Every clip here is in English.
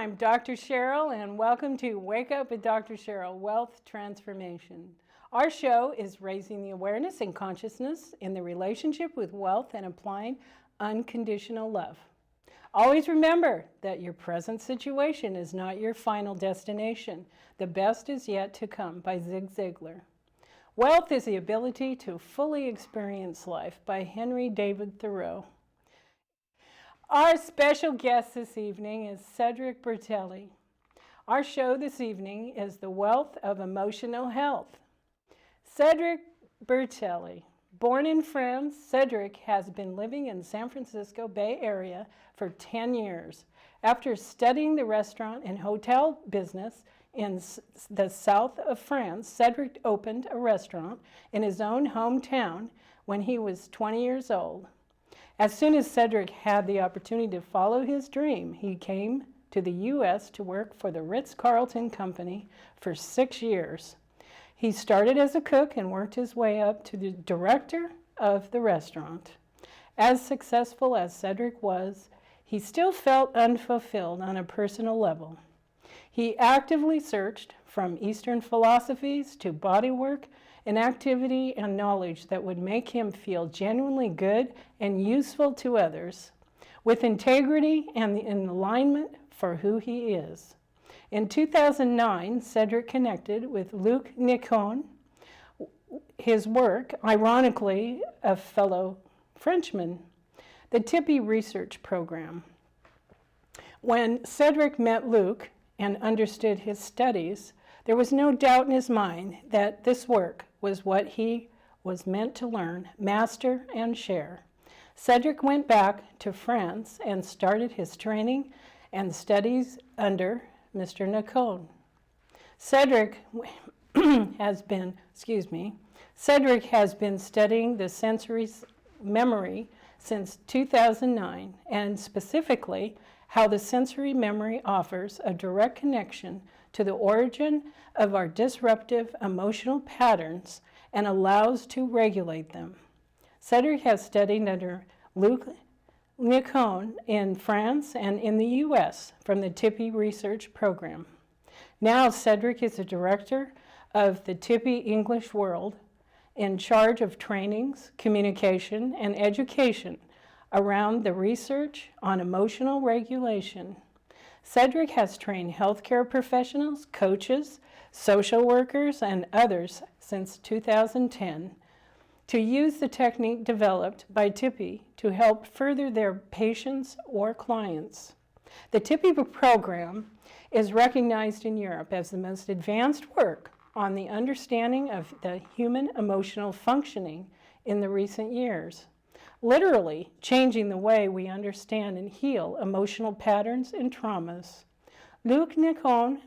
I'm Dr. Cheryl, and welcome to Wake Up with Dr. Cheryl, Wealth Transformation. Our show is raising the awareness and consciousness in the relationship with wealth and applying unconditional love. Always remember that your present situation is not your final destination. The best is yet to come by Zig Ziglar. Wealth is the ability to fully experience life by Henry David Thoreau. Our special guest this evening is Cedric Bertelli. Our show this evening is The Wealth of Emotional Health. Cedric Bertelli. Born in France, Cedric has been living in San Francisco Bay Area for 10 years. After studying the restaurant and hotel business in the south of France, Cedric opened a restaurant in his own hometown when he was 20 years old. As soon as Cedric had the opportunity to follow his dream, he came to the U.S. to work for the Ritz-Carlton Company for 6 years. He started as a cook and worked his way up to the director of the restaurant. As successful as Cedric was, he still felt unfulfilled on a personal level. He actively searched from Eastern philosophies to bodywork, an activity and knowledge that would make him feel genuinely good and useful to others, with integrity and in alignment for who he is. In 2009, Cedric connected with Luc Nicon, his work, ironically, a fellow Frenchman, the TIPI research program. When Cedric met Luc and understood his studies, there was no doubt in his mind that this work was what he was meant to learn, master, and share. Cedric went back to France and started his training and studies under Mr. Nicon. Cedric has been studying the sensory memory since 2009, and specifically how the sensory memory offers a direct connection to the origin of our disruptive emotional patterns and allows to regulate them. Cedric has studied under Luc Nicon in France and in the U.S. from the TIPI research program. Now Cedric is the director of the TIPI English World, in charge of trainings, communication, and education around the research on emotional regulation. Cedric has trained healthcare professionals, coaches, social workers, and others since 2010 to use the technique developed by TIPI to help further their patients or clients. The TIPI program is recognized in Europe as the most advanced work on the understanding of the human emotional functioning in the recent years, literally changing the way we understand and heal emotional patterns and traumas. Luc Nicon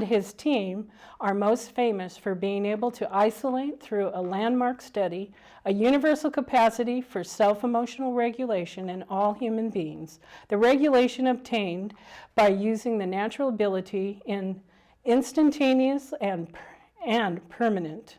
his team are most famous for being able to isolate through a landmark study a universal capacity for self-emotional regulation in all human beings, the regulation obtained by using the natural ability in instantaneous and permanent.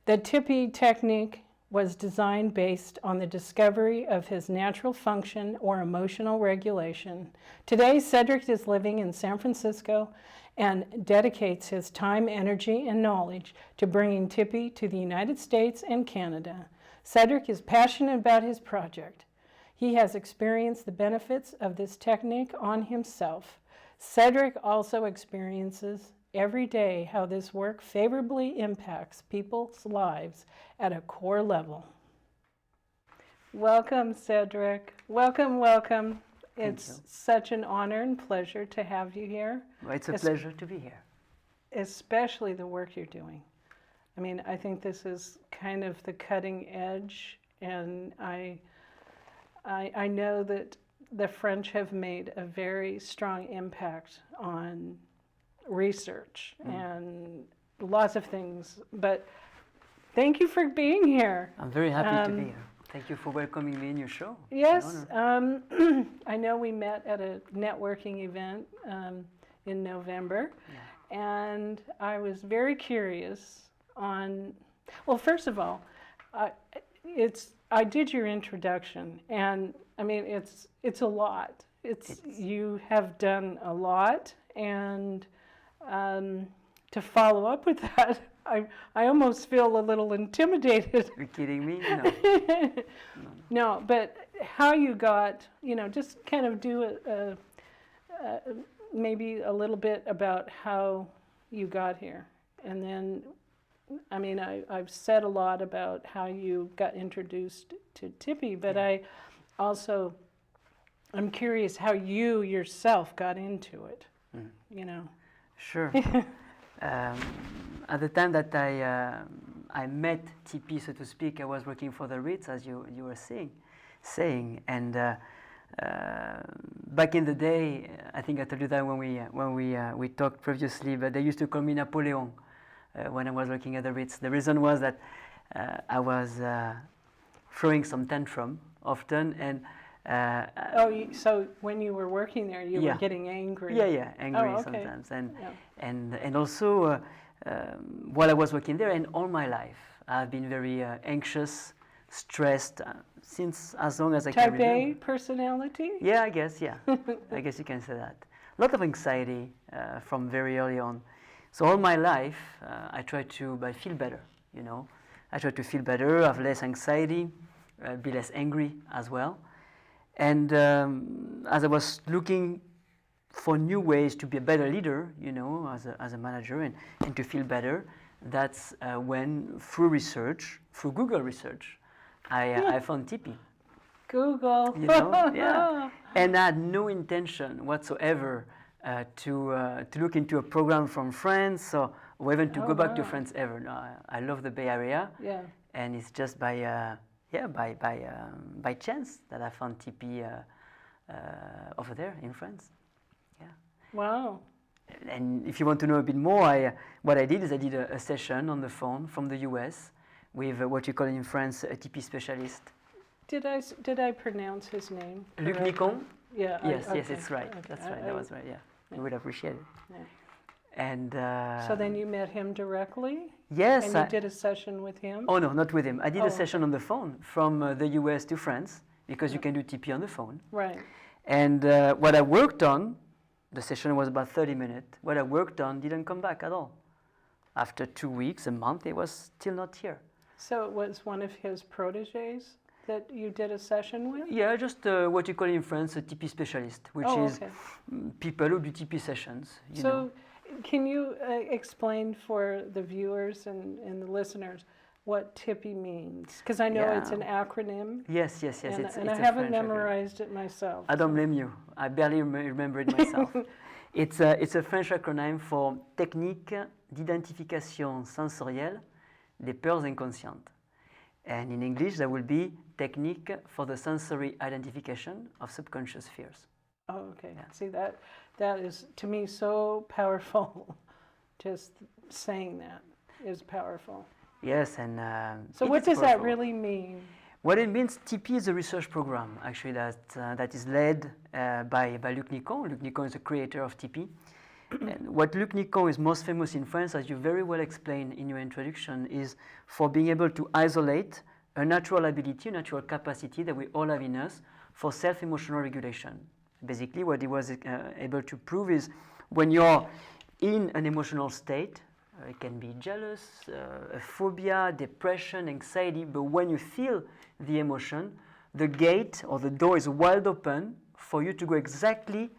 The TIPI technique was designed based on the discovery of his natural function or emotional regulation. Today, Cedric is living in San Francisco and dedicates his time, energy, and knowledge to bringing TIPI to the United States and Canada. Cedric is passionate about his project. He has experienced the benefits of this technique on himself. Cedric also experiences every day how this work favorably impacts people's lives at a core level. Welcome, Cedric. Welcome, welcome. It's such an honor and pleasure to have you here. Well, it's a pleasure to be here. Especially the work you're doing. I mean, I think this is kind of the cutting edge, and I know that the French have made a very strong impact on research and lots of things, but thank you for being here. I'm very happy to be here. Thank you for welcoming me in your show. Yes, I know we met at a networking event in November, and I was very curious on, well, first of all, I did your introduction, and I mean, it's a lot. You have done a lot, and to follow up with that, I almost feel a little intimidated. You're kidding me? No. No, but how you got, just kind of do maybe a little bit about how you got here. And then, I mean, I've said a lot about how you got introduced to TIPI, but I'm curious how you yourself got into it, Sure. At the time that I met TIPI, so to speak, I was working for the Ritz, as you were saying, and back in the day, I think I told you that when we talked previously, but they used to call me Napoleon when I was working at the Ritz. The reason was that I was throwing some tantrum often, and so when you were working there, you were getting angry. Yeah, angry sometimes, and also while I was working there, and all my life, I've been very anxious, stressed since as long as I can remember. Type A personality? Yeah, I guess. Yeah, I guess you can say that. A lot of anxiety from very early on. So all my life, I tried to feel better. I tried to feel better, have less anxiety, be less angry as well. And as I was looking for new ways to be a better leader, as a manager and to feel better, that's when through Google research, I found TIPI. Google. Yeah. And I had no intention whatsoever to look into a program from France or even to go back to France ever. No, I love the Bay Area. Yeah. And it's just by chance that I found TIPI over there in France. Yeah. Wow. And if you want to know a bit more, what I did is I did a session on the phone from the US with what you call in France a TIPI specialist. Did I pronounce his name? Luc Nicon? Yeah. Yes, it's right. Okay. That's right. That was right. Yeah. You would appreciate it. Yeah. And so then you met him directly? Yes. And you did a session with him? Oh no, not with him. I did a session on the phone from the US to France because you can do TIPI on the phone. Right. And what I worked on, the session was about 30 minutes. What I worked on didn't come back at all. After 2 weeks, a month, it was still not here. So it was one of his proteges that you did a session with? Yeah, just what you call in France a TIPI specialist, which is people who do TIPI sessions. So can you explain for the viewers and the listeners what TIPI means? Because I know it's an acronym. Yes. And I haven't memorized it myself. I don't blame you. I barely remember it myself. It's a French acronym for Technique d'identification sensorielle des peurs inconscientes. And in English, that will be Technique for the sensory identification of subconscious fears. Oh, okay. Yeah. See, that is, to me, so powerful. Just saying that is powerful. Yes, and so what does that really mean? What it means, TIPI is a research program, actually, that is led by Luc Nicon. Luc Nicon is the creator of TIPI. And what Luc Nicon is most famous in France, as you very well explained in your introduction, is for being able to isolate a natural ability, a natural capacity that we all have in us for self-emotional regulation. Basically, what he was able to prove is when you're in an emotional state, it can be jealous, a phobia, depression, anxiety, but when you feel the emotion, the gate or the door is wide open for you to go exactly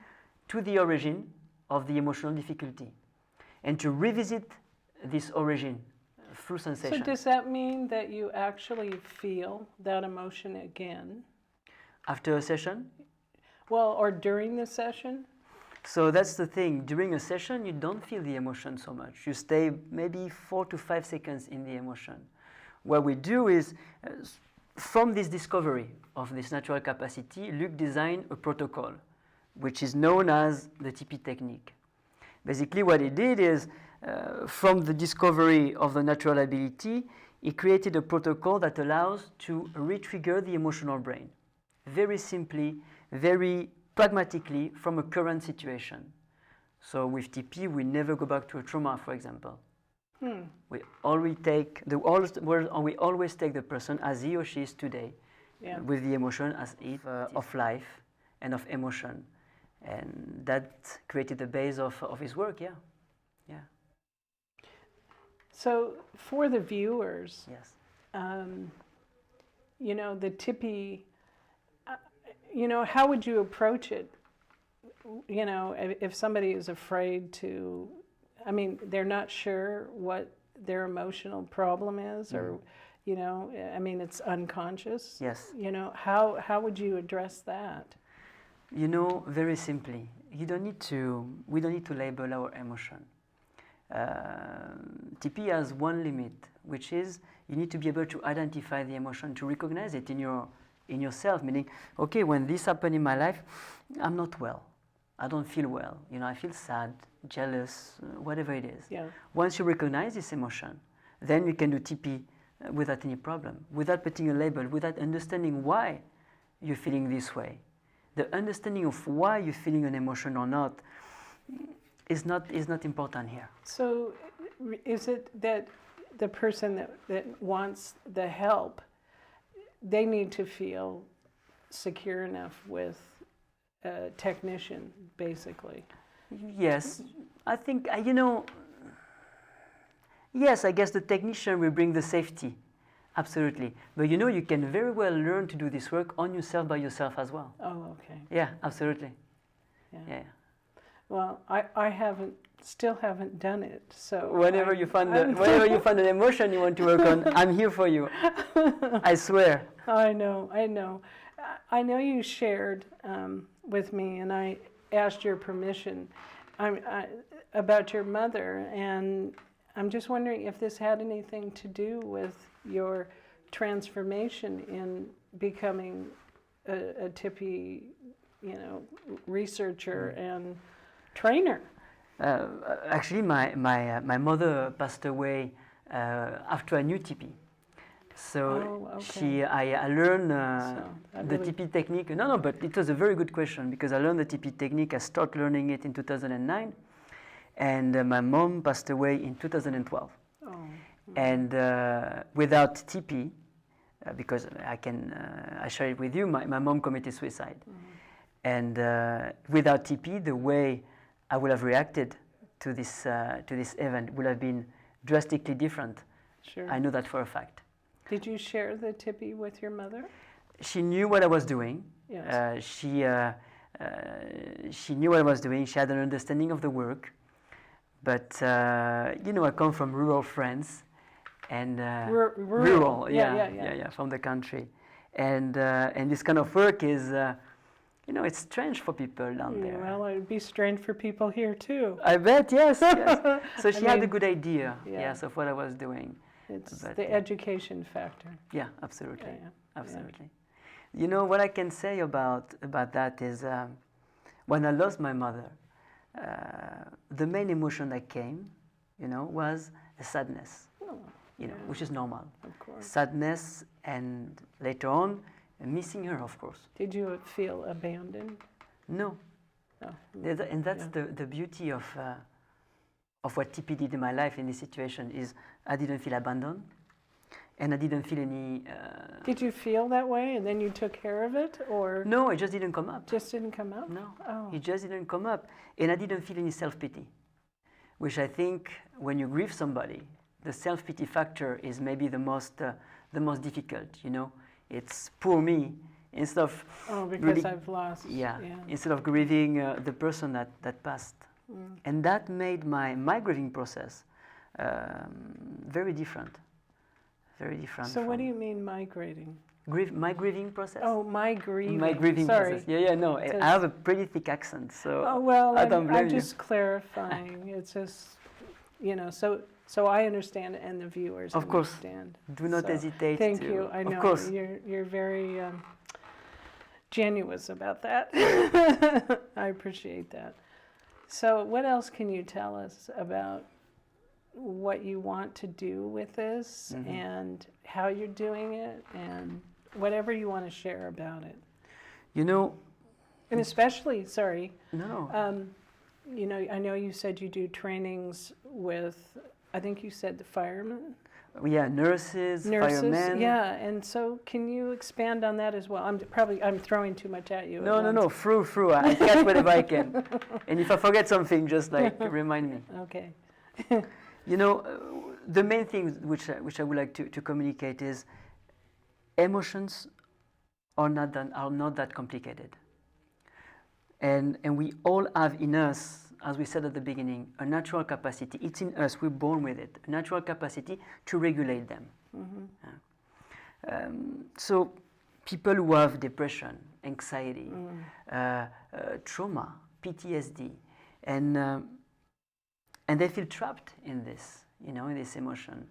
to the origin of the emotional difficulty and to revisit this origin through sensation. So does that mean that you actually feel that emotion again? After a session? Well, or during the session? So that's the thing. During a session, you don't feel the emotion so much. You stay maybe 4 to 5 seconds in the emotion. What we do is, from this discovery of this natural capacity, Luc designed a protocol, which is known as the TIPI technique. Basically, what he did is, from the discovery of the natural ability, he created a protocol that allows to re-trigger the emotional brain. Very simply, very pragmatically from a current situation. So with TIPI, we never go back to a trauma, for example. We always take the person as he or she is today, Yeah. with the emotion as if of life and of emotion. And that created the base of his work, yeah. Yeah. So for the viewers, Yes. you know, the TIPI, you know, how would you approach it? You know, if somebody is afraid to, I mean, they're not sure what their emotional problem is, or, you know, I mean, it's unconscious. Yes. You know, how would you address that? You know, very simply, we don't need to label our emotion. TP has one limit, which is you need to be able to identify the emotion, to recognize it in yourself, meaning, okay, when this happened in my life, I'm not well. I don't feel well. You know, I feel sad, jealous, whatever it is. Yeah. Once you recognize this emotion, then you can do TP without any problem, without putting a label, without understanding why you're feeling this way. The understanding of why you're feeling an emotion or not is not important here. So is it that the person that wants the help, they need to feel secure enough with a technician, basically? Yes, I think, you know, yes, I guess the technician will bring the safety, absolutely. But you know, you can very well learn to do this work on yourself, by yourself as well. Oh, okay. Yeah, absolutely. Yeah. Yeah. Well, I still haven't done it, so. Whenever you find an emotion you want to work on, I'm here for you. I swear. I know. I know you shared with me, and I asked your permission about your mother, and I'm just wondering if this had anything to do with your transformation in becoming a TIPI, you know, researcher and trainer. Actually, my mother passed away after I knew TIPI. So okay. I learned the really... TIPI technique. No, but it was a very good question, because I learned the TIPI technique. I started learning it in 2009, and my mom passed away in 2012. Oh. And without TIPI, because I share it with you, my mom committed suicide. And without TIPI, the way I would have reacted to this event would have been drastically different. Sure. I know that for a fact. Did you share the TIPI with your mother? She knew what I was doing. Yes. She knew what I was doing. She had an understanding of the work. But you know, I come from rural France, and rural, yeah, from the country, and this kind of work is, you know, it's strange for people down there. Well, it would be strange for people here too. I bet, yes. Yes. So she had a good idea, yes, of what I was doing. It's the education factor. Yeah, absolutely, absolutely. Yeah. You know, what I can say about that is, when I lost my mother, the main emotion that came, you know, was a sadness, you know, which is normal. Of course. Sadness, and later on, missing her, of course. Did you feel abandoned? No. Oh. And that's the beauty of what TP did in my life in this situation, is I didn't feel abandoned, and I didn't feel any... Did you feel that way, and then you took care of it, or...? No, it just didn't come up. Just didn't come up? No, oh. It just didn't come up. And I didn't feel any self-pity, which I think when you grieve somebody, the self-pity factor is maybe the most difficult, you know. It's poor me, instead of... Oh, because really, I've lost... Yeah, instead of grieving the person that passed. And that made my grieving process very different. Very different. So what do you mean migrating? My grieving process? Oh, my grieving. My grieving process. Yeah, no, I have a pretty thick accent, so I don't blame you. I'm just clarifying. It's just, you know, so I understand, and the viewers of course understand. Do not hesitate. Thank you. I know. Of course. You're very genuine about that. I appreciate that. So what else can you tell us about what you want to do with this, and how you're doing it, and whatever you want to share about it? You know, and especially, sorry. No. You know, I know you said you do trainings with, I think you said the firemen. Nurses, firemen. Yeah, and so can you expand on that as well? I'm throwing too much at you. No. Through. I catch whatever I can. And if I forget something, just remind me. Okay. The main thing which I would like to communicate is emotions are not that complicated. And we all have in us, as we said at the beginning, a natural capacity. It's in us, we're born with it, a natural capacity to regulate them. So people who have depression, anxiety, trauma, PTSD, and they feel trapped in this, in this emotion.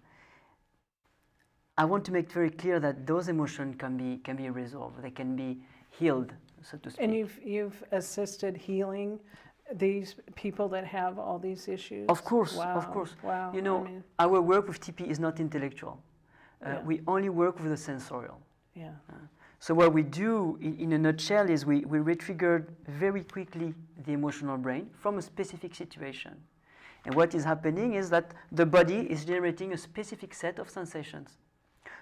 I want to make very clear that those emotions can be resolved. They can be healed, so to speak. And you've assisted healing these people that have all these issues? Of course, wow. of course. Wow. Our work with TIPI is not intellectual. Yeah. We only work with the sensorial. Yeah. So what we do, in a nutshell, is we re-trigger very quickly the emotional brain from a specific situation. And what is happening is that the body is generating a specific set of sensations.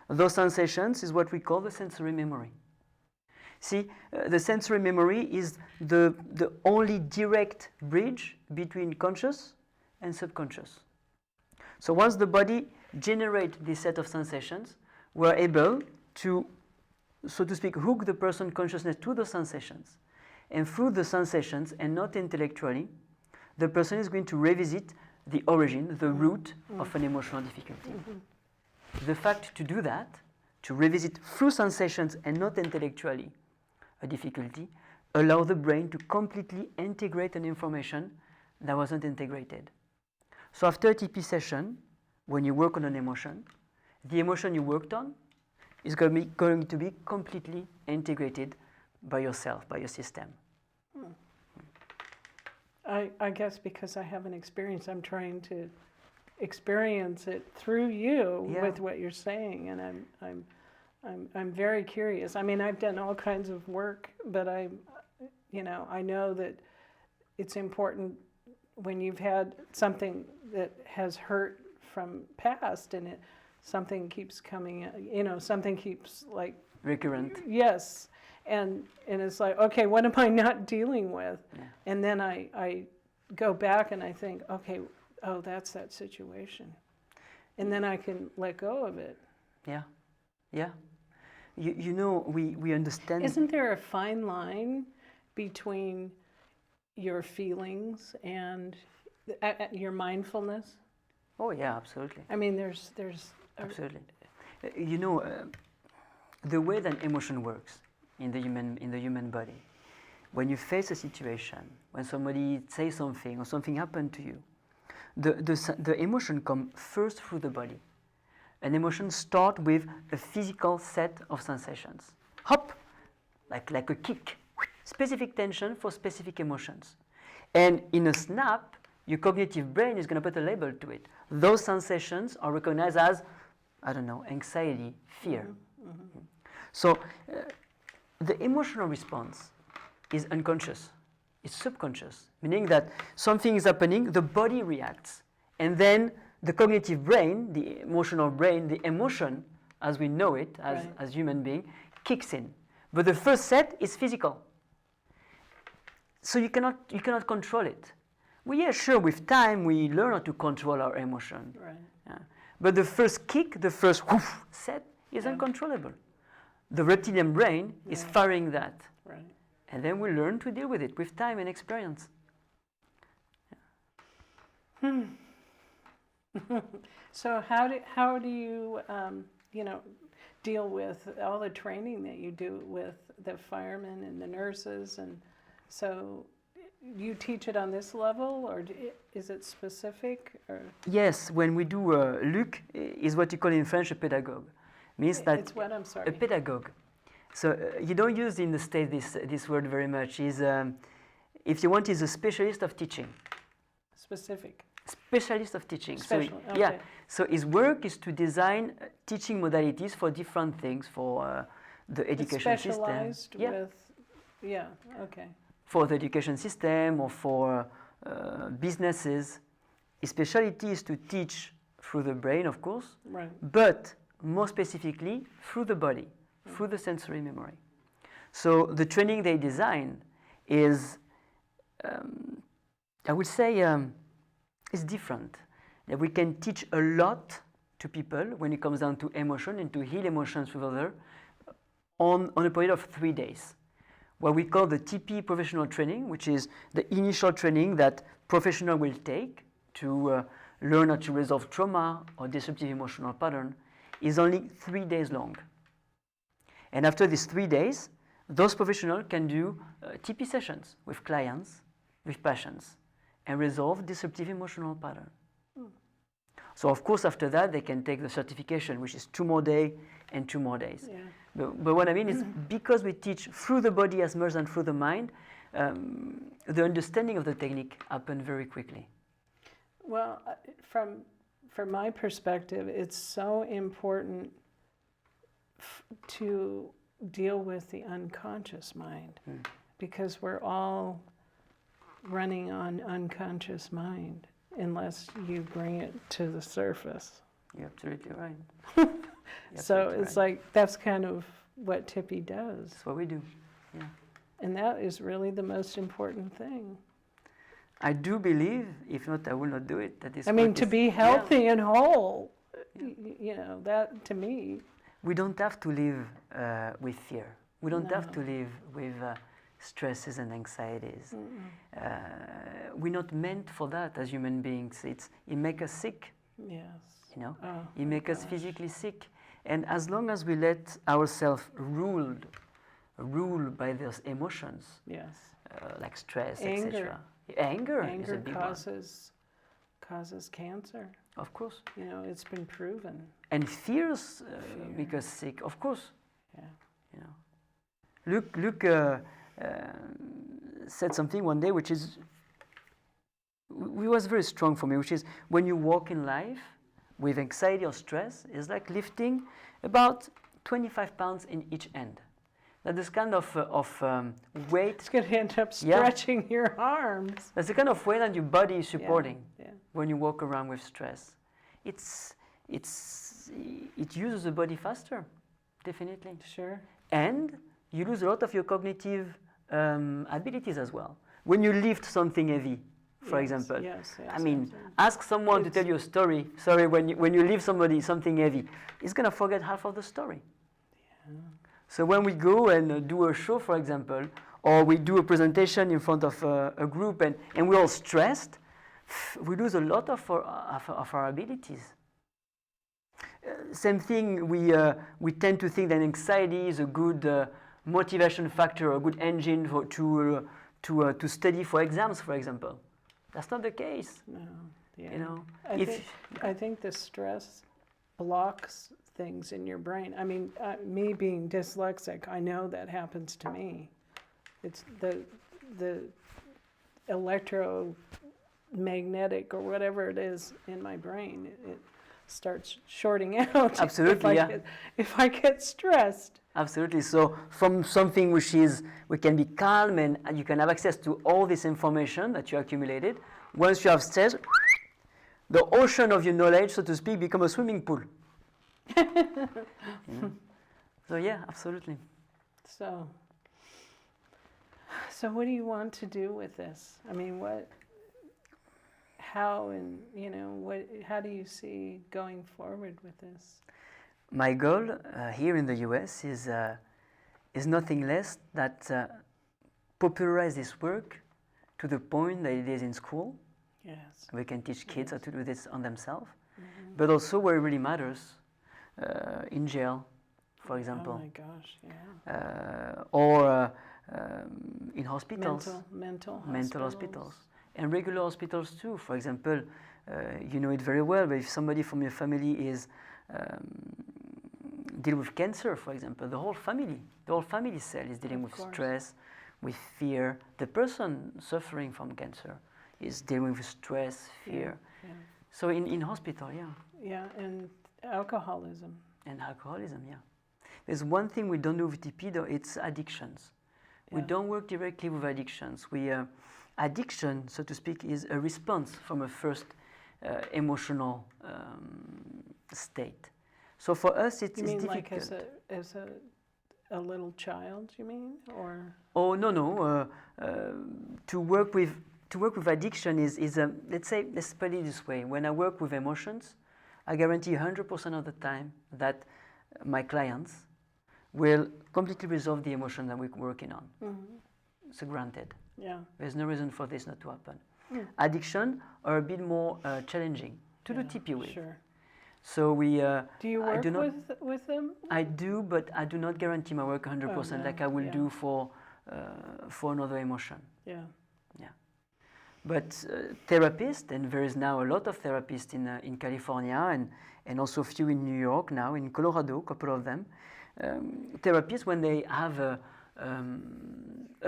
Those sensations is what we call the sensory memory. See, the sensory memory is the only direct bridge between conscious and subconscious. So once the body generates this set of sensations, we're able to, so to speak, hook the person's consciousness to the sensations. And through the sensations, and not intellectually, the person is going to revisit the origin, the root of an emotional difficulty. The fact to do that, to revisit through sensations and not intellectually a difficulty, allow the brain to completely integrate an information that wasn't integrated. So after a TIPI session, when you work on an emotion, the emotion you worked on is going to be completely integrated by yourself, by your system. I guess because I haven't experienced, I'm trying to experience it through you with what you're saying, and I'm very curious. I mean, I've done all kinds of work, but I know that it's important when you've had something that has hurt from past, and something keeps coming, something keeps like recurrent. Yes. And it's like, okay, what am I not dealing with? Yeah. And then I go back and I think, okay, oh, that's that situation. And then I can let go of it. Yeah. We understand. Isn't there a fine line between your feelings and your mindfulness? Oh, yeah, absolutely. I mean, there's absolutely. The way that emotion works in the human body, when you face a situation, when somebody says something or something happened to you, the emotion comes first through the body. An emotion starts with a physical set of sensations. Hop, like a kick, specific tension for specific emotions. And in a snap, your cognitive brain is going to put a label to it. Those sensations are recognized as, anxiety, fear. So the emotional response is unconscious. It's subconscious, meaning that something is happening, the body reacts, and then the cognitive brain, the emotional brain, the emotion, as we know it, as human being, kicks in. But the first set is physical. So you cannot control it. Well, sure, with time we learn how to control our emotion. Right. Yeah. But the first kick, the first whoof set is uncontrollable. The reptilian brain is firing that. Right. And then we learn to deal with it with time and experience. So how do you deal with all the training that you do with the firemen and the nurses, and so you teach it on this level, or is it specific? Or? Yes, when we do Luc is what you call in French a pédagogue. Means that it's what? I'm sorry. A pédagogue. So you don't use in the States this word very much. Is if you want, is a specialist of teaching. Specific. Specialist of teaching. Special. So okay. yeah. So his work is to design teaching modalities for different things for the education system. Specialized with. Yeah. Okay. For the education system or for businesses. His specialty is to teach through the brain, of course, Right. but more specifically through the body, through the sensory memory. So the training they design is, I would say, is different. That we can teach a lot to people when it comes down to emotion and to heal emotions with others on a period of 3 days. What we call the TIPI professional training, which is the initial training that professional will take to learn how to resolve trauma or disruptive emotional pattern, is only 3 days long. And after these 3 days, those professionals can do TIPI sessions with clients, with patients, and resolve disruptive emotional pattern. So of course after that they can take the certification, which is 2 more days and 2 more days. Yeah. But what I mean is, because we teach through the body as much as through the mind, the understanding of the technique happens very quickly. Well, from my perspective, it's so important to deal with the unconscious mind, because we're all running on unconscious mind unless you bring it to the surface. You're absolutely right. So it's like, that's kind of what TIPI does. That's what we do. Yeah. And that is really the most important thing. I do believe, if not, I will not do it. That is. I mean, to be healthy and whole, you know, that to me. We don't have to live with fear. We don't have to live with stresses and anxieties. We're not meant for that as human beings. It makes us sick. Yes. You know, Oh, it makes us physically sick. And as long as we let ourselves ruled by those emotions, Yes. like stress, Anger. etc. Anger is a Anger big causes cancer. Of course. You know, it's been proven. And fears make us sick, of course. Yeah. You know, Luke said something one day, which is, was very strong for me, which is, when you walk in life with anxiety or stress, it's like lifting about 25 pounds in each hand. That is kind of weight. It's going to end up stretching your arms. That's the kind of weight that your body is supporting Yeah. when you walk around with stress. It uses the body faster, definitely. Sure. And you lose a lot of your cognitive abilities as well. When you lift something heavy, for example. Yes, I mean, ask someone to tell you a story. Sorry, when you lift something heavy, he's going to forget half of the story. Yeah. So when we go and do a show, for example, or we do a presentation in front of a group and we're all stressed, we lose a lot of our abilities. Same thing, we tend to think that anxiety is a good motivation factor, a good engine to study for exams, for example. That's not the case. No. Yeah. You know, I think the stress blocks things in your brain. I mean, me being dyslexic, I know that happens to me. It's the electromagnetic or whatever it is in my brain. It starts shorting out. Absolutely, if I get stressed. Absolutely. So from something we can be calm and you can have access to all this information that you accumulated. Once you have stress, the ocean of your knowledge, so to speak, becomes a swimming pool. So yeah, absolutely. So what do you want to do with this? I mean, how do you see going forward with this? My goal here in the US is nothing less than popularize this work to the point that it is in school. Yes. We can teach kids how to do this on themselves, but also where it really matters, in jail, for example. Oh my gosh, yeah. Or in hospitals. Mental hospitals. And regular hospitals too. For example, you know it very well, but if somebody from your family is dealing with cancer, for example, the whole family cell is dealing with stress, with fear. The person suffering from cancer is dealing with stress, fear. Yeah. So in hospital, Yeah, and alcoholism. And alcoholism, yeah. There's one thing we don't do with TIPI, though, it's addictions. We don't work directly with addictions. Addiction, so to speak, is a response from a first emotional state. So for us, it's You mean difficult. like as a little child? You mean, or? Oh no. To work with addiction is let's put it this way. When I work with emotions, I guarantee 100% of the time that my clients will completely resolve the emotion that we're working on. Mm-hmm. It's granted. Yeah. There's no reason for this not to happen. Mm. Addiction are a bit more challenging to do TIPI with. Sure. So we. Do you work with them? I do, but I do not guarantee my work 100% no. like I will do for another emotion. Yeah. Yeah. But therapists, and there is now a lot of therapists in California and also a few in New York now, in Colorado, a couple of them. Therapists, when they have a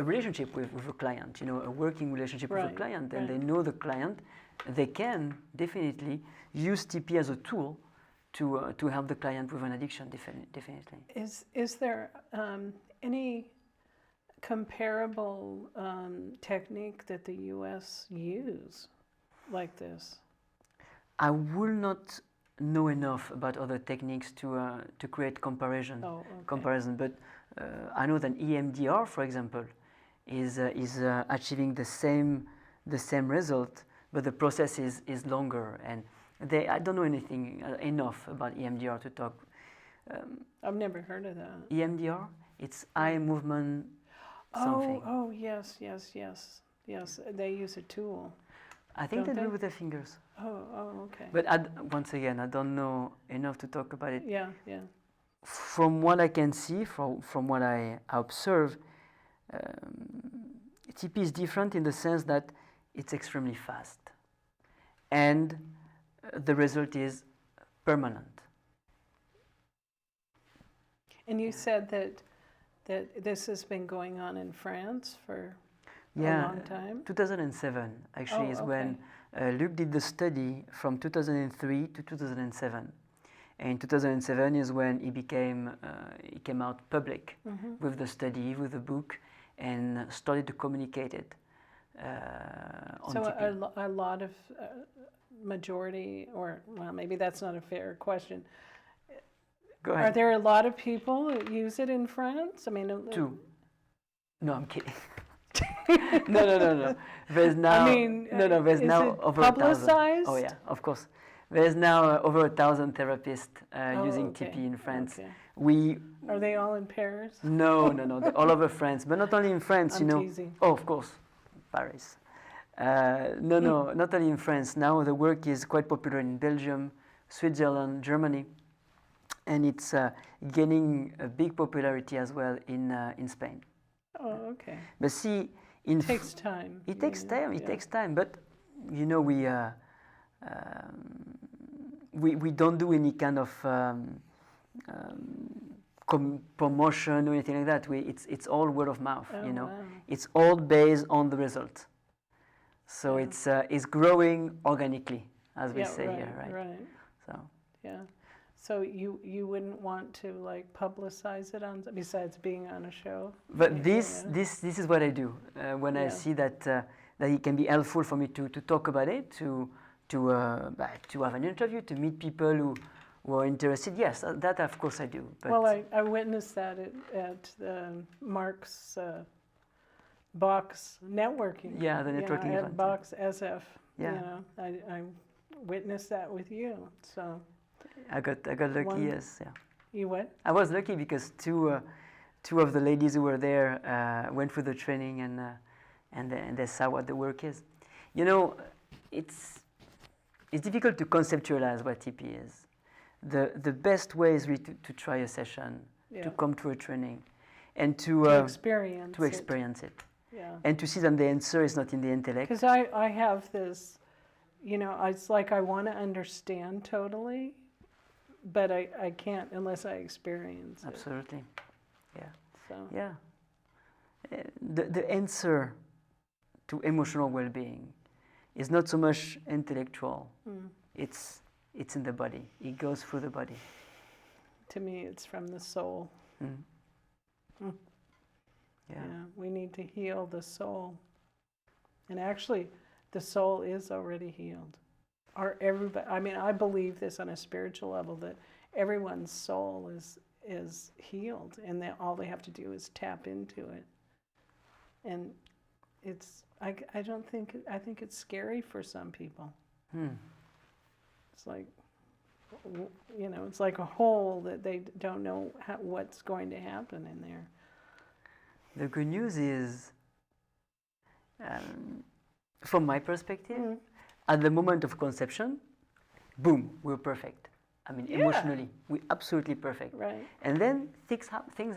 relationship with a client, a working relationship with a client, and they know the client, they can definitely use TIPI as a tool to help the client with an addiction, definitely. Is there any comparable technique that the U.S. use like this? I will not know enough about other techniques to create comparison. But I know that EMDR, for example, is achieving the same result, but the process is longer. And I don't know anything enough about EMDR to talk. I've never heard of that. EMDR, it's eye movement something. Oh, yes. They use a tool. I think they do it with their fingers. Oh, okay. But once again, I don't know enough to talk about it. Yeah. From what I can see, from what I observe, TIPI is different in the sense that it's extremely fast. And the result is permanent. And you said that this has been going on in France for a long time? 2007 actually is when Luc did the study from 2003 to 2007. And in 2007 is when he came out public with the study, with the book, and started to communicate it on TIPI. So a lot of majority, or well, maybe that's not a fair question. Go ahead. Are there a lot of people who use it in France? I mean, two. No, I'm kidding. No. There's now. There's now over publicized? 1,000. Oh yeah, of course. There's now over 1,000 therapists using TIPI in France. Okay. Are they all in Paris? No. They're all over France, but not only in France. I'm teasing. Oh, of course, Paris. Not only in France. Now the work is quite popular in Belgium, Switzerland, Germany, and it's gaining a big popularity as well in Spain. Oh, okay. But see, it takes time. It takes time. It takes time. But we don't do any kind of promotion or anything like that. It's all word of mouth. Wow. It's all based on the result. So it's growing organically, as we say here, right? Right. So. Yeah. So you wouldn't want to like publicize it on, besides being on a show? But this is what I do when I see that it can be helpful for me to talk about it, to have an interview, to meet people who are interested. Yes, that of course I do. But well, I witnessed that at Mark's Box networking. Yeah, the networking event. At Box SF. Yeah. I witnessed that with you. So. I got lucky. Yes. Yeah. You what? I was lucky because two of the ladies who were there went through the training and they saw what the work is. It's difficult to conceptualize what TIPI is. The best way is really to try a session, to come to a training, and to experience it. Yeah. And to see that the answer is not in the intellect. Because I have this, it's like I want to understand totally, but I can't unless I experience it. Absolutely. Yeah. So. Yeah. The answer to emotional well-being is not so much intellectual. It's in the body. It goes through the body. To me, it's from the soul. Yeah, we need to heal the soul. And actually, the soul is already healed. everybody, I mean, I believe this on a spiritual level, that everyone's soul is healed, and that all they have to do is tap into it. And it's, I think it's scary for some people. It's like, it's like a hole that they don't know what's going to happen in there. The good news is, from my perspective, at the moment of conception, boom, we're perfect. I mean, emotionally, we're absolutely perfect. Right. And then things happen. Things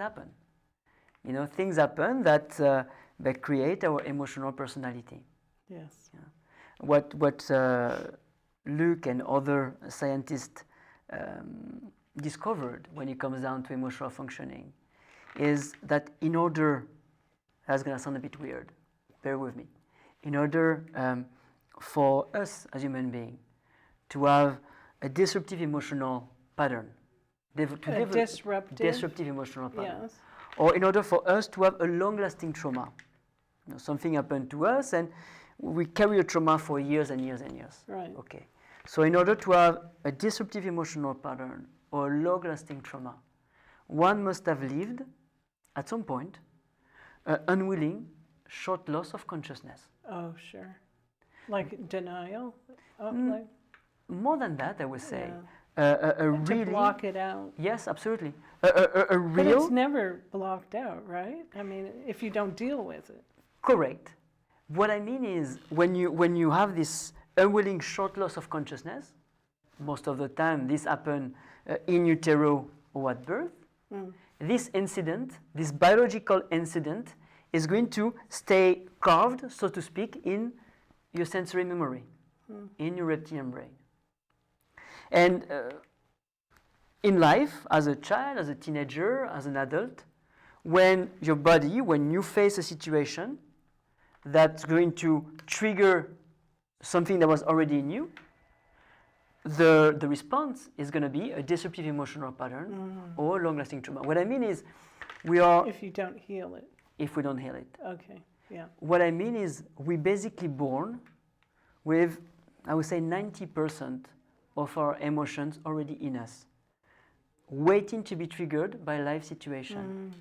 happen that create our emotional personality. Yes. Yeah. What Luke and other scientists discovered when it comes down to emotional functioning is that in order, that's going to sound a bit weird, bear with me, in order for us as human beings to have a disruptive emotional pattern, disruptive emotional pattern, yes. or in order for us to have a long-lasting trauma, something happened to us and we carry a trauma for years and years and years. Right. Okay. So in order to have a disruptive emotional pattern or long-lasting trauma, one must have lived, at some point, an unwilling, short loss of consciousness. Oh, sure. Like denial? More than that, I would say. To really, block it out. Yes, absolutely. But Real. it's never blocked out, right? I mean, if you don't deal with it. Correct. What I mean is, when you have this unwilling short loss of consciousness, most of the time this happens in utero or at birth, this incident, this biological incident, is going to stay carved, so to speak, in your sensory memory, in your reptilian brain. And in life, as a child, as a teenager, as an adult, when you face a situation that's going to trigger something that was already in you, the response is going to be a disruptive emotional pattern or long-lasting trauma. What I mean is, if you don't heal it. If we don't heal it. Okay, yeah. What I mean is, we're basically born with, I would say, 90% of our emotions already in us, waiting to be triggered by life situation.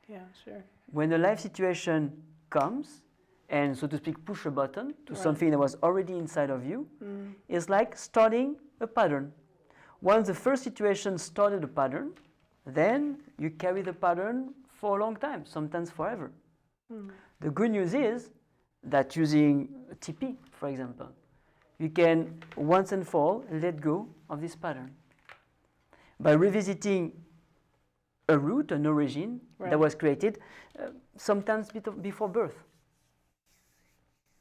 Yeah, sure. When the life situation comes, and so to speak, push a button to something that was already inside of you, it's like starting a pattern. Once the first situation started a pattern, then you carry the pattern for a long time, sometimes forever. The good news is that using TIPI, for example, you can once and for all let go of this pattern by revisiting a root, an origin that was created sometimes before birth.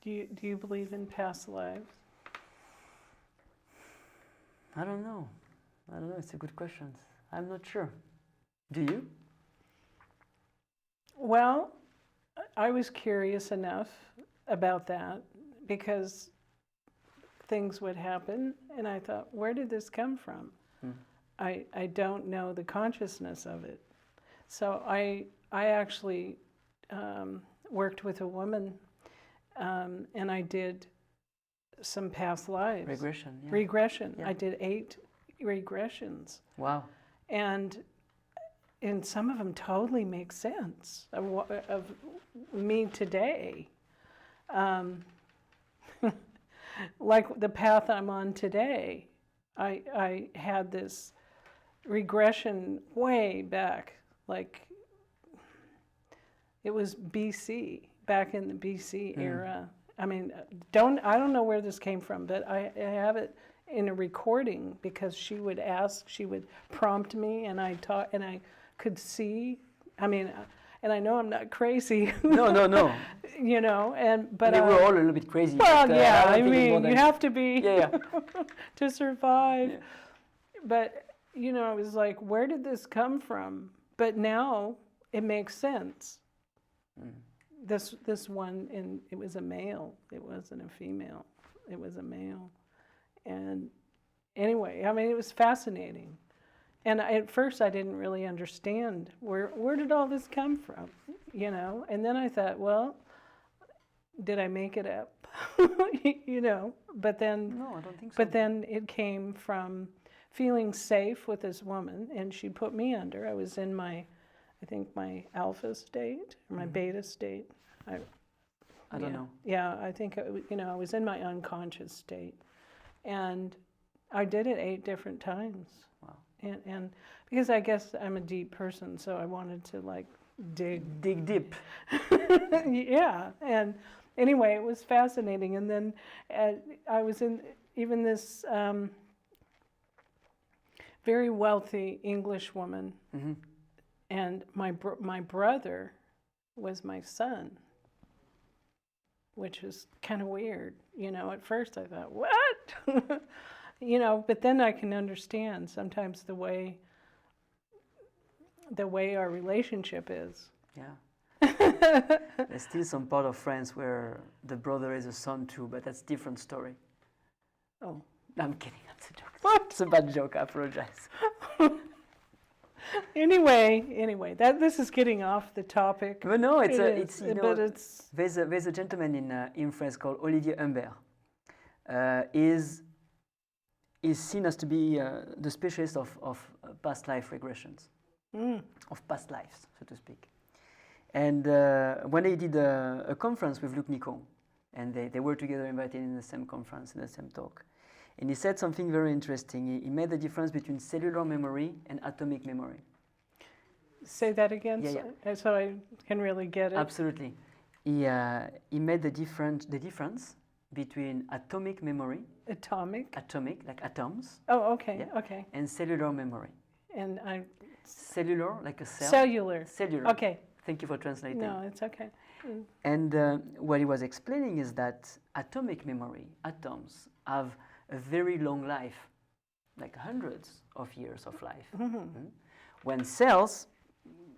Do you believe in past lives? I don't know. It's a good question. I'm not sure. Do you? Well, I was curious enough about that because things would happen, and I thought, where did this come from? I don't know the consciousness of it. So I actually worked with a woman, and I did some past lives. Regression. Yeah. Regression. Yeah. I did 8 regressions. Wow. And some of them totally make sense of me today. Like the path I'm on today, I had this regression way back, like it was BC, back in the BC era. I mean, I don't know where this came from, but I have it in a recording because she would prompt me, and I could see. I mean, and I know I'm not crazy. No. But I mean, we're all a little bit crazy. Well, but, yeah. I mean, you have to be to survive. Yeah. But I was like, where did this come from? But now it makes sense. This one, and it was a male. It wasn't a female. It was a male. And anyway, I mean, it was fascinating. And at first, I didn't really understand where did all this come from, And then I thought, well, did I make it up? But then, No, I don't think so. but then it came from feeling safe with this woman, and she put me under. I was in I think my alpha state, or my beta state. I don't know. Yeah, I think, I was in my unconscious state. And I did it 8 different times. Wow. And because I guess I'm a deep person, so I wanted to dig deep. Yeah. And anyway, it was fascinating. And then I was in even this very wealthy English woman, and my brother was my son, which was kind of weird. At first I thought, what? But then I can understand sometimes the way our relationship is. Yeah. There's still some part of France where the brother is a son too, but that's a different story. Oh. I'm kidding, that's a joke. What? It's a bad joke, I apologize. Anyway, this is getting off the topic. But no, but there's a gentleman in France called Olivier Humbert. Is seen as to be the specialist of past life regressions, of past lives, so to speak. And when they did a conference with Luc Nicon, and they were together invited in the same conference, in the same talk, and he said something very interesting. He made the difference between cellular memory and atomic memory. Say that again, Yeah. so I can really get it. Absolutely. He made the difference between atomic memory. Atomic, like atoms. Oh, okay, Yeah. Okay. And cellular memory. And Cellular, like a cell. Cellular. Okay. Thank you for translating. No, it's okay. And what he was explaining is that atomic memory, atoms, have a very long life, like hundreds of years of life. When cells,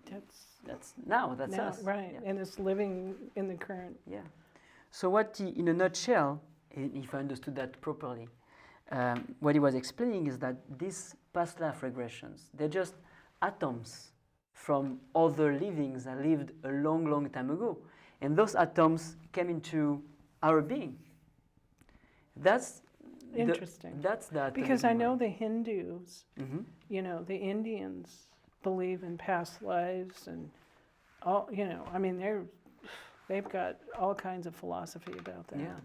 that's us. Right, Yeah. and it's living in the current. Yeah. So in a nutshell, if I understood that properly, what he was explaining is that these past life regressions, they're just atoms from other livings that lived a long, long time ago. And those atoms came into our being. That's interesting. That's that. Because I know the Hindus, the Indians believe in past lives and all, they've got all kinds of philosophy about that. Yeah.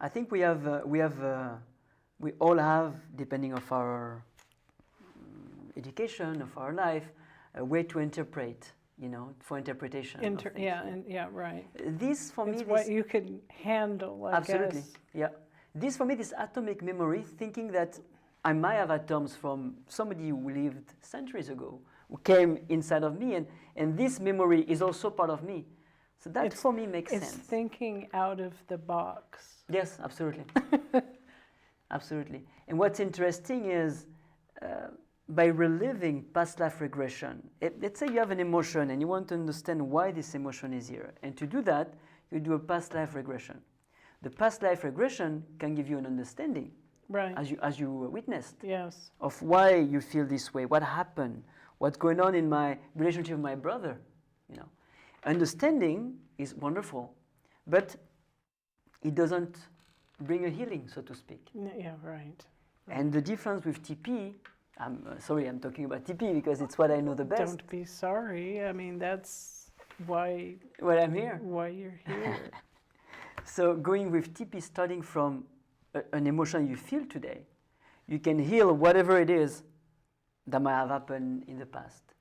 I think we all have, depending on our education, of our life, a way to interpret, for interpretation. Right. This for me, it's what you can handle. Absolutely. Yeah. This for me, this atomic memory, thinking that I might have atoms from somebody who lived centuries ago, who came inside of me, and this memory is also part of me. So that for me makes sense. It's thinking out of the box. Yes, absolutely. Absolutely. And what's interesting is by reliving past life regression, let's say you have an emotion and you want to understand why this emotion is here. And to do that, you do a past life regression. The past life regression can give you an understanding, right, as you witnessed, yes, of why you feel this way, what happened, what's going on in my relationship with my brother. Understanding is wonderful, but it doesn't bring a healing, so to speak. Yeah, right. And the difference with TIPI, I'm sorry, I'm talking about TIPI because it's what I know the best. Don't be sorry. I mean, that's why I'm here. Why you're here. So going with TIPI, starting from an emotion you feel today, you can heal whatever it is that might have happened in the past.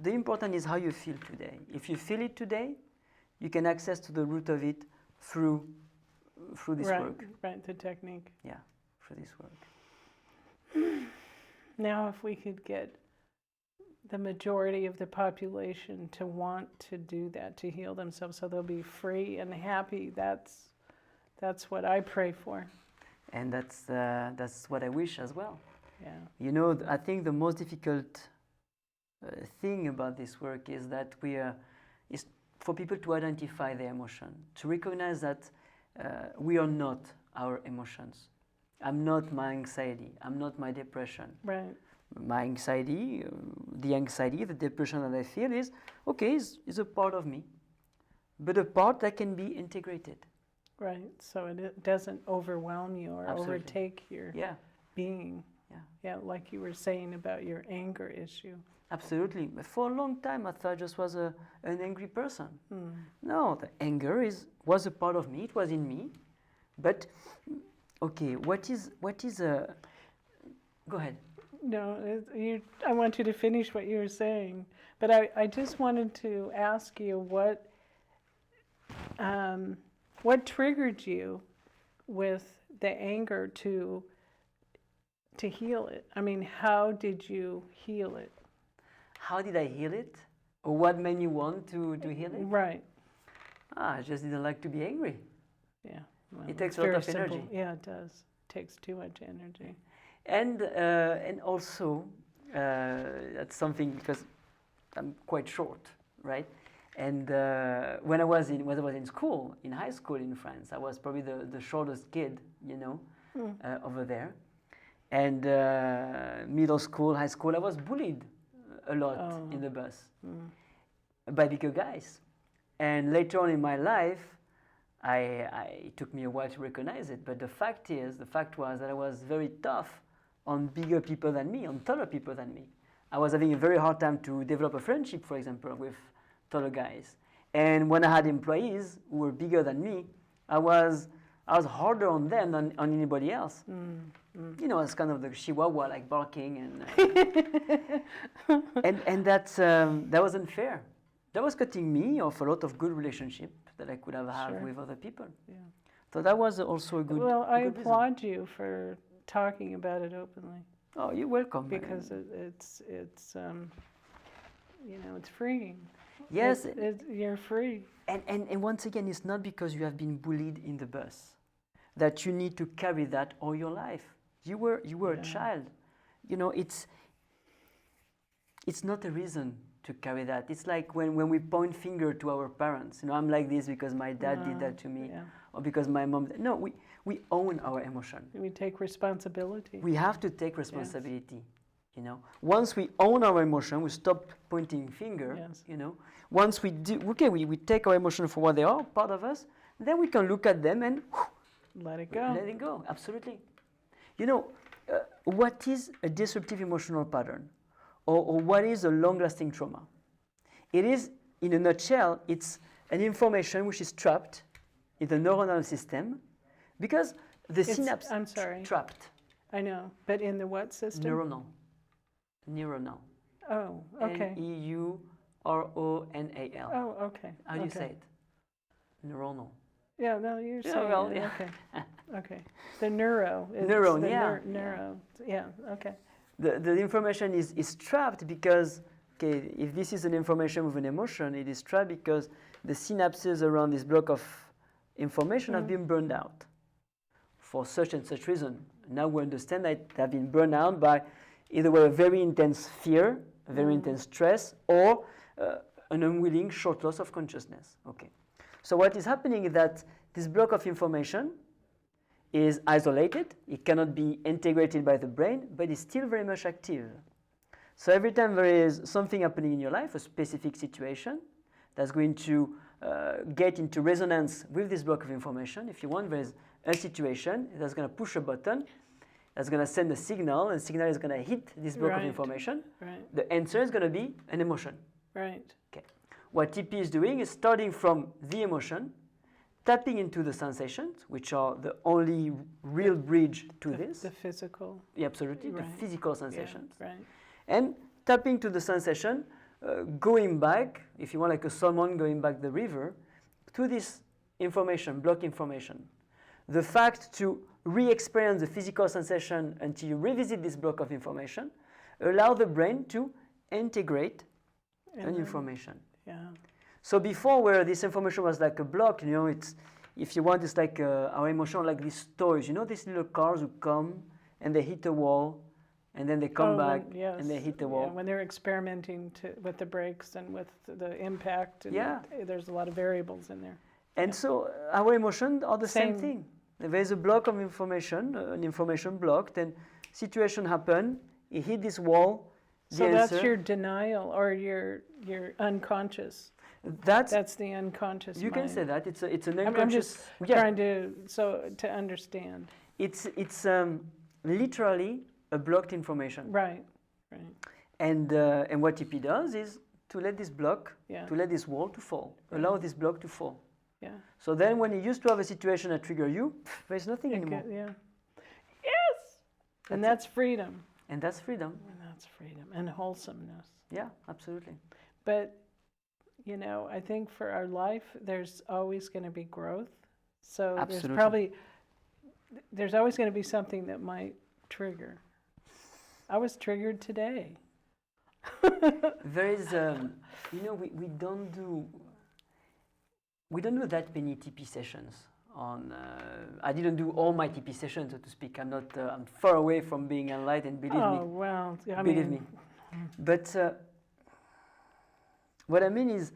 The important is how you feel today. If you feel it today, you can access to the root of it through this work. Right, the technique. Yeah, through this work. Now, if we could get the majority of the population to want to do that, to heal themselves, so they'll be free and happy, that's what I pray for. And that's what I wish as well. Yeah. I think the most difficult thing about this work is that is for people to identify their emotion, to recognize that we are not our emotions. I'm not my anxiety. I'm not my depression. Right. My anxiety, the depression that I feel is a part of me. but a part that can be integrated. Right. So it doesn't overwhelm you or Absolutely. overtake your Yeah. being. Yeah. Yeah, like you were saying about your anger issue. Absolutely. But for a long time, I thought I just was an angry person. No, the anger was a part of me. It was in me. But okay, what is a? Go ahead. No, I want you to finish what you were saying, but I just wanted to ask you what triggered you with the anger to heal it? I mean, how did you heal it? How did I heal it? Or what made you want to heal it? Right. I just didn't like to be angry. Yeah. Well, It takes it's a lot very of simple. energy. Yeah, it does. It takes too much energy. And also, that's something because I'm quite short, right? And when I was in school, in high school in France, I was probably the shortest kid, over there. And middle school, high school, I was bullied a lot in the bus by bigger guys. And later on in my life, it took me a while to recognize it. But the fact was that I was very tough on bigger people than me, on taller people than me. I was having a very hard time to develop a friendship, for example, with taller guys. And when I had employees who were bigger than me, I was harder on them than on anybody else. You know, it's kind of the chihuahua, like barking, and that wasn't fair. That was cutting me off a lot of good relationship that I could have had with other people. Yeah. So that was also a good. Well, I good applaud you for talking about it openly. Oh, you're welcome. Because it's it's freeing. Yes, you're free. And once again, it's not because you have been bullied in the bus that you need to carry that all your life. You were a child. You know, it's not a reason to carry that. It's like when we point finger to our parents. You know, I'm like this because my dad did that to me, or because my mom. No, we own our emotion. We take responsibility. We have to take responsibility. Yes. You know, once we own our emotion, we stop pointing finger. Yes. You know, once we do, we take our emotion for what they are, part of us. Then we can look at them and let it go. Let it go. Absolutely. You know, what is a disruptive emotional pattern? Or what is a long-lasting trauma? It is, in a nutshell, it's an information which is trapped in the neuronal system because the synapse trapped. I know, but in the what system? Neuronal. Oh, okay. Neuronal. Oh, okay. How do you say it? Neuronal. Yeah, no, you're saying it. Yeah. Okay. Okay. The neuro. Neuron, Neuro. Yeah, okay. The information is trapped because, if this is an information with an emotion, it is trapped because the synapses around this block of information have been burned out for such and such reason. Now we understand that they have been burned out by either a very intense fear, a very intense stress, or an unwilling short loss of consciousness. Okay. So what is happening is that this block of information is isolated. It cannot be integrated by the brain, but it's still very much active. So every time there is something happening in your life, a specific situation, that's going to get into resonance with this block of information. If you want, there is a situation that's going to push a button, that's going to send a signal, and the signal is going to hit this block of information. Right. The answer is going to be an emotion. Right. Okay. What TIPI is doing is starting from the emotion, tapping into the sensations, which are the only real bridge to this. The physical. Yeah, absolutely, the physical sensations. Yeah, right. And tapping to the sensation, going back, if you want, like a salmon going back the river, to this information, block information. The fact to re-experience the physical sensation until you revisit this block of information allow the brain to integrate an information. Yeah. So before, where this information was like a block, you know, it's, if you want, it's like our emotion, like these toys, you know, these little cars who come and they hit a wall, and then they come back and they hit the wall. Yeah, when they're experimenting with the brakes and with the impact, and there's a lot of variables in there. And so our emotions are the same thing. There's a block of information, an information block, then situation happen, it hit this wall. So that's your denial or your unconscious. That's the unconscious You mind. can say that. It's an I'm unconscious. just trying to understand. It's literally a blocked information. Right. And what TIPI does is to let this block, to let this wall to fall, allow this block to fall. Yeah. So then when you used to have a situation that trigger you, there's nothing anymore. Yeah. Yes. And that's freedom. And that's freedom. And that's freedom and wholesomeness. Yeah, absolutely. But, you know, I think for our life, there's always going to be growth. So there's always going to be something that might trigger. I was triggered today. There is, you know, we don't do that many TP sessions. I didn't do all my TP sessions, so to speak. I'm not. I'm far away from being enlightened. Believe me. Oh well, believe me. But what I mean is,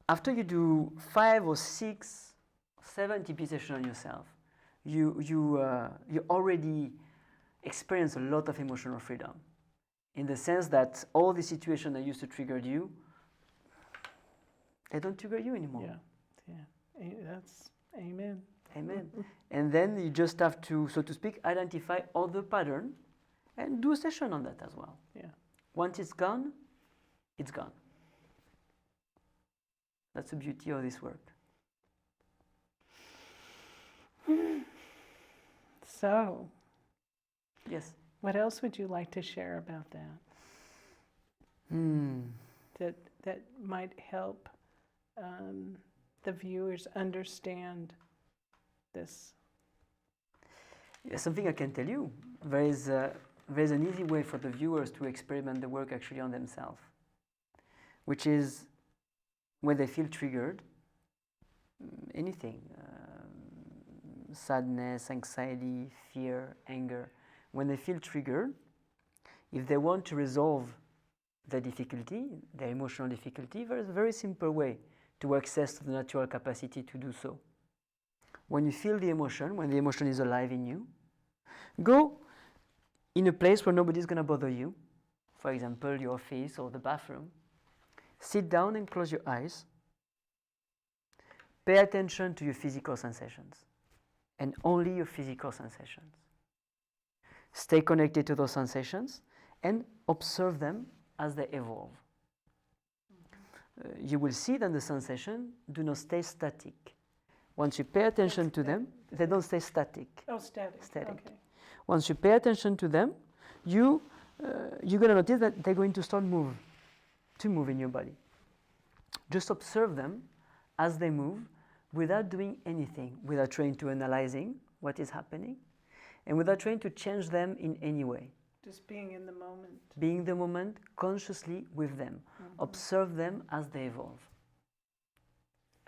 after you do 5 or 6, 7 TP sessions on yourself, you already experience a lot of emotional freedom, in the sense that all the situations that used to trigger you, they don't trigger you anymore. Yeah. That's amen. Amen. And then you just have to, so to speak, identify other pattern and do a session on that as well. Yeah. Once it's gone, it's gone. That's the beauty of this work. So, yes. What else would you like to share about that? That might help the viewers understand this. Yeah, something I can tell you. There's an easy way for the viewers to experiment the work actually on themselves, which is when they feel triggered, anything, sadness, anxiety, fear, anger, when they feel triggered, if they want to resolve their difficulty, their emotional difficulty, there is a very simple way to access the natural capacity to do so. When you feel the emotion, when the emotion is alive in you, go in a place where nobody's going to bother you, for example, your office or the bathroom. Sit down and close your eyes. Pay attention to your physical sensations, and only your physical sensations. Stay connected to those sensations and observe them as they evolve. You will see that the sensations do not stay static. Once you pay attention to them, they don't stay static. Oh, static. Okay. Once you pay attention to them, you're going to notice that they're going to start to move in your body. Just observe them as they move without doing anything, without trying to analyzing what is happening, and without trying to change them in any way. Just being in the moment. Being in the moment consciously with them. Mm-hmm. Observe them as they evolve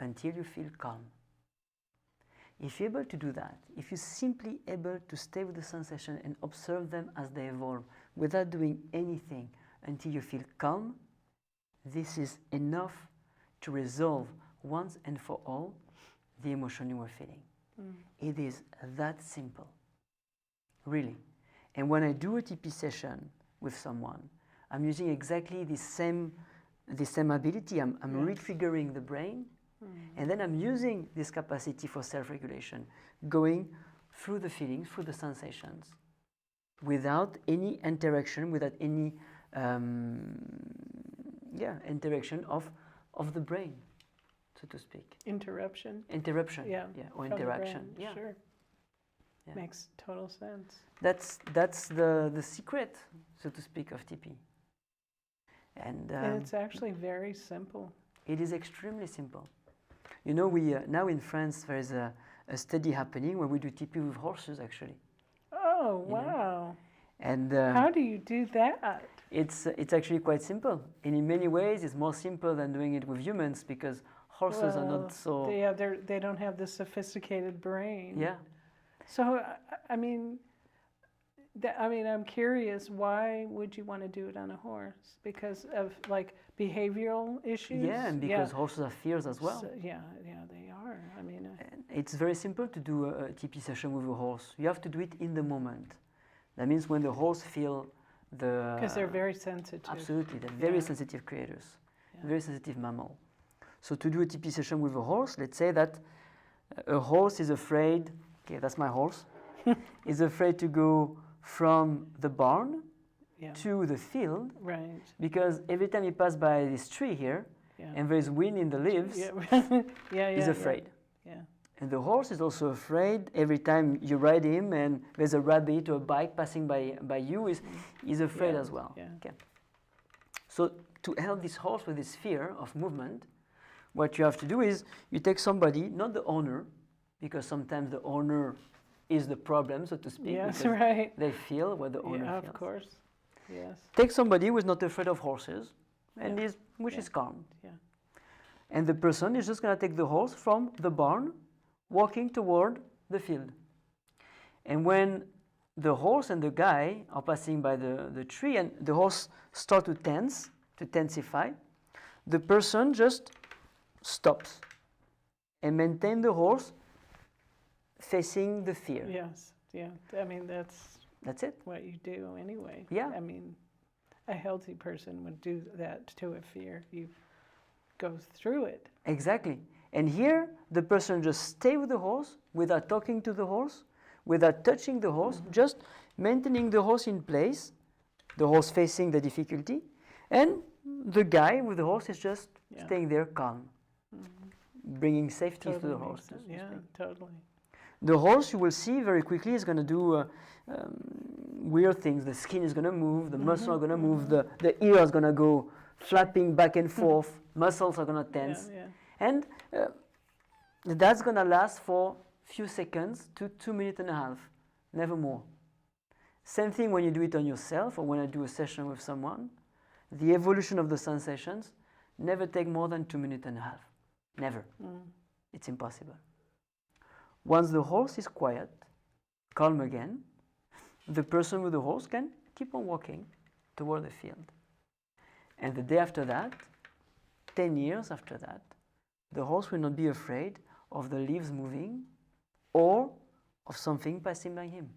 until you feel calm. If you're able to do that, if you're simply able to stay with the sensation and observe them as they evolve without doing anything until you feel calm, this is enough to resolve once and for all the emotion you were feeling. It is that simple, really. And when I do a TP session with someone, I'm using exactly the same ability. I'm re-triggering the brain, and then I'm using this capacity for self-regulation, going through the feelings, through the sensations, without any interaction, without any interaction of the brain, so to speak. Interruption, or interaction. Yeah. Sure. Yeah. Makes total sense. That's the secret, so to speak, of TP. And it's actually very simple. It is extremely simple. You know, we now in France there is a study happening where we do TP with horses, actually. Oh, wow! And how do you do that? It's actually quite simple, and in many ways it's more simple than doing it with humans, because horses are not so. They don't have the sophisticated brain. Yeah. So I mean, I'm curious. Why would you want to do it on a horse? Because of like behavioral issues. Yeah, and because horses have fears as well. So, yeah, they are. I mean, it's very simple to do a TP session with a horse. You have to do it in the moment. That means when the horse feel the. Because they're very sensitive. Absolutely, they're very sensitive creatures, very sensitive mammal. So to do a TIPI session with a horse, let's say that a horse is afraid, okay, that's my horse, is afraid to go from the barn to the field, right? Because every time he passes by this tree here, and there's wind in the leaves, he's afraid. Yeah. And the horse is also afraid every time you ride him and there's a rabbit or a bike passing by you, he's afraid as well. Yeah. Okay. So to help this horse with this fear of movement, what you have to do is you take somebody, not the owner, because sometimes the owner is the problem, so to speak. Yes, right. They feel what the owner feels. Of course. Yes. Take somebody who is not afraid of horses, and which is calm. Yeah. And the person is just going to take the horse from the barn, walking toward the field. And when the horse and the guy are passing by the tree, and the horse starts to tensify, the person just stops and maintain the horse facing the fear. Yes, yeah. I mean, that's it. What you do anyway. Yeah. I mean, a healthy person would do that to a fear. You go through it. Exactly. And here, the person just stay with the horse without talking to the horse, without touching the horse, just maintaining the horse in place, the horse facing the difficulty, and the guy with the horse is just staying there calm, bringing safety to the horse. Yeah, totally. The horse, you will see very quickly, is going to do weird things. The skin is going to move, the muscles are going to move, the ear is going to go flapping back and forth, muscles are going to tense. And that's going to last for a few seconds to 2.5 minutes, never more. Same thing when you do it on yourself or when I do a session with someone. The evolution of the sensations never take more than 2.5 minutes. Never. It's impossible. Once the horse is quiet, calm again, the person with the horse can keep on walking toward the field. And the day after that, 10 years after that, the horse will not be afraid of the leaves moving or of something passing by him.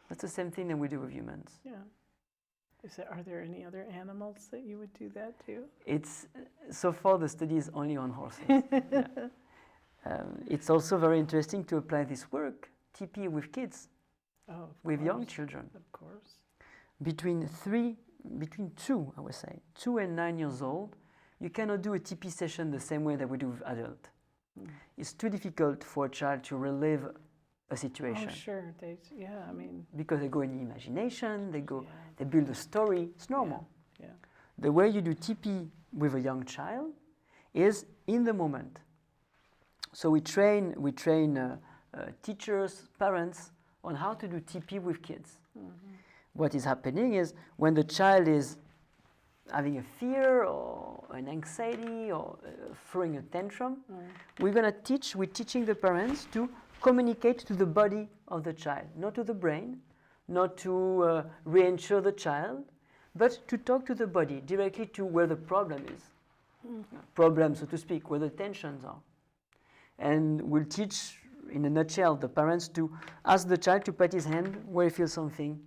That's the same thing that we do with humans. Yeah. Are there any other animals that you would do that to? So far the study is only on horses. It's also very interesting to apply this work, TIPI, with kids, with young children. Of course. Between 2, I would say, 2 and 9 years old, you cannot do a TIPI session the same way that we do with adults. It's too difficult for a child to relive a situation. Oh, sure. I mean, because they go in the imagination, they build a story. It's normal. Yeah. The way you do TIPI with a young child is in the moment. So we train teachers, parents on how to do TIPI with kids. What is happening is when the child is having a fear or an anxiety or throwing a tantrum, we're teaching the parents to communicate to the body of the child, not to the brain, not to reassure the child, but to talk to the body, directly to where the problem is. Problem, so to speak, where the tensions are. And we'll teach, in a nutshell, the parents to ask the child to put his hand where he feels something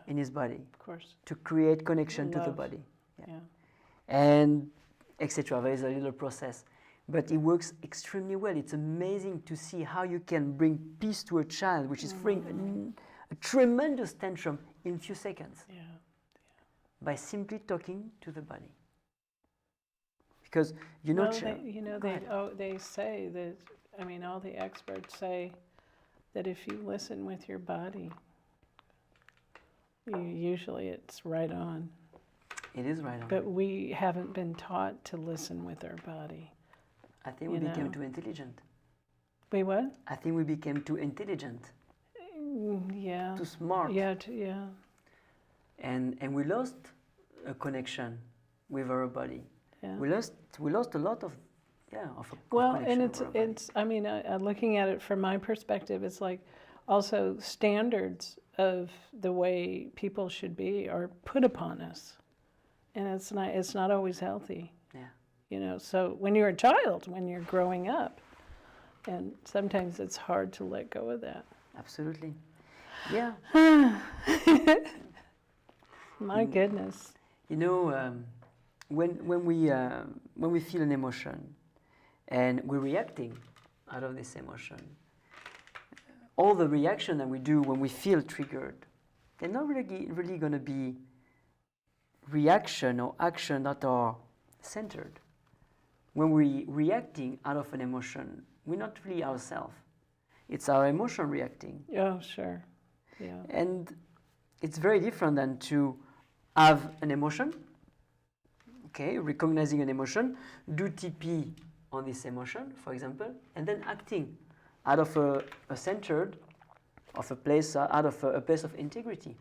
in his body. Of course. To create connection to the body. And etc. There is a little process. But it works extremely well. It's amazing to see how you can bring peace to a child, which is throwing a tremendous tantrum in a few seconds. By simply talking to the body. Because they say that, I mean, all the experts say that if you listen with your body, usually it's right on. It is right on. But we haven't been taught to listen with our body. I think we became too intelligent. Wait, what? I think we became too intelligent. Yeah. Too smart. Yeah. And we lost a connection with our body. Yeah. We lost a lot of and it's I mean, looking at it from my perspective, it's like also standards of the way people should be are put upon us, and it's not always healthy. So when you're a child, when you're growing up, and sometimes it's hard to let go of that. Absolutely. Yeah. My goodness. when we feel an emotion and we're reacting out of this emotion, all the reaction that we do when we feel triggered, they're not really going to be reaction or action that are centered. When we're reacting out of an emotion, we're not really ourselves. It's our emotion reacting. Oh, sure. Yeah. And it's very different than to have an emotion, okay, recognizing an emotion, do TP on this emotion, for example, and then acting out of a place of integrity.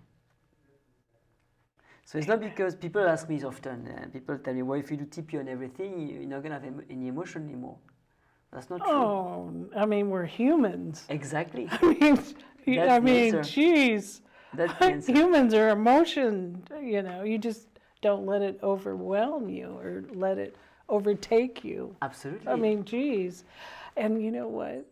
So it's not because people ask me often, people tell me, well, if you do TP on everything, you're not going to have any emotion anymore. That's not true. Oh, I mean, we're humans. Exactly. I mean, geez. That's the answer. Humans are emotion, you know, you just don't let it overwhelm you or let it overtake you. Absolutely. I mean, geez. And you know what?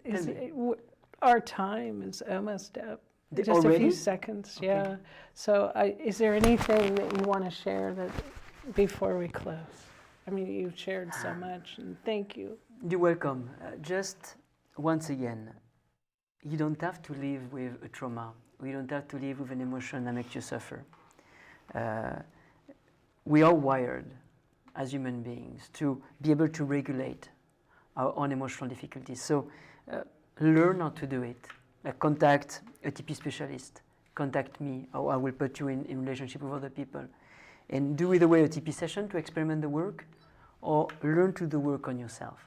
Our time is almost up. Just already? A few seconds, Okay. yeah. So is there anything that you want to share that before we close? I mean, you've shared so much, and thank you. You're welcome. Just once again, you don't have to live with a trauma. You don't have to live with an emotion that makes you suffer. We are wired as human beings to be able to regulate our own emotional difficulties. So learn how to do it. Contact a TP specialist. Contact me, or I will put you in relationship with other people. And do either way a TP session to experiment the work, or learn to do work on yourself.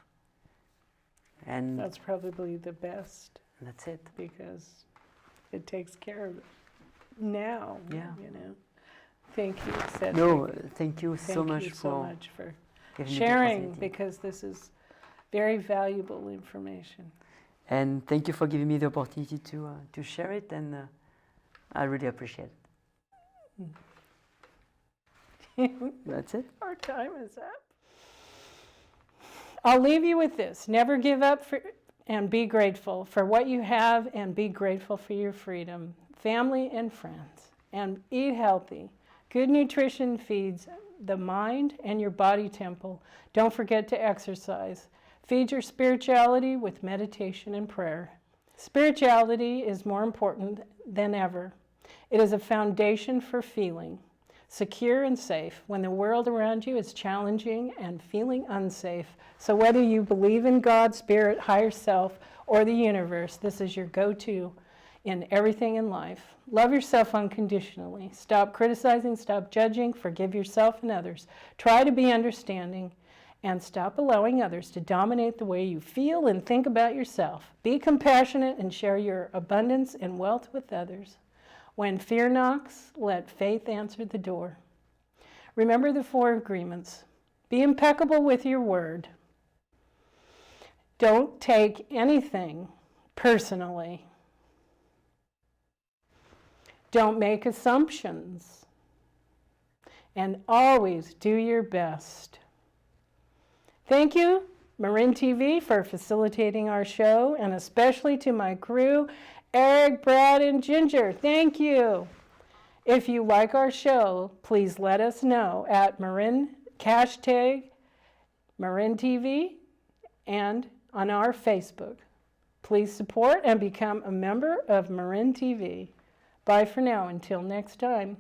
And That's probably the best. That's it. Because it takes care of it now. Yeah. You know. Thank you, Cedric. No, thank you Thank so much you for so much for giving me the sharing, opportunity. because this is very valuable information. And thank you for giving me the opportunity to share it, and I really appreciate it. That's it. Our time is up. I'll leave you with this. Never give up and be grateful for what you have, and be grateful for your freedom, family and friends, and eat healthy. Good nutrition feeds the mind and your body temple. Don't forget to exercise. Feed your spirituality with meditation and prayer. Spirituality is more important than ever. It is a foundation for feeling secure and safe when the world around you is challenging and feeling unsafe. So whether you believe in God, Spirit, higher self, or the universe, this is your go-to in everything in life. Love yourself unconditionally. Stop criticizing, stop judging, forgive yourself and others. Try to be understanding, and stop allowing others to dominate the way you feel and think about yourself. Be compassionate and share your abundance and wealth with others. When fear knocks, let faith answer the door. Remember the 4 agreements. Be impeccable with your word. Don't take anything personally. Don't make assumptions. And always do your best. Thank you, Marin TV, for facilitating our show, and especially to my crew, Eric, Brad, and Ginger. Thank you. If you like our show, please let us know at Marin TV and on our Facebook. Please support and become a member of Marin TV. Bye for now. Until next time.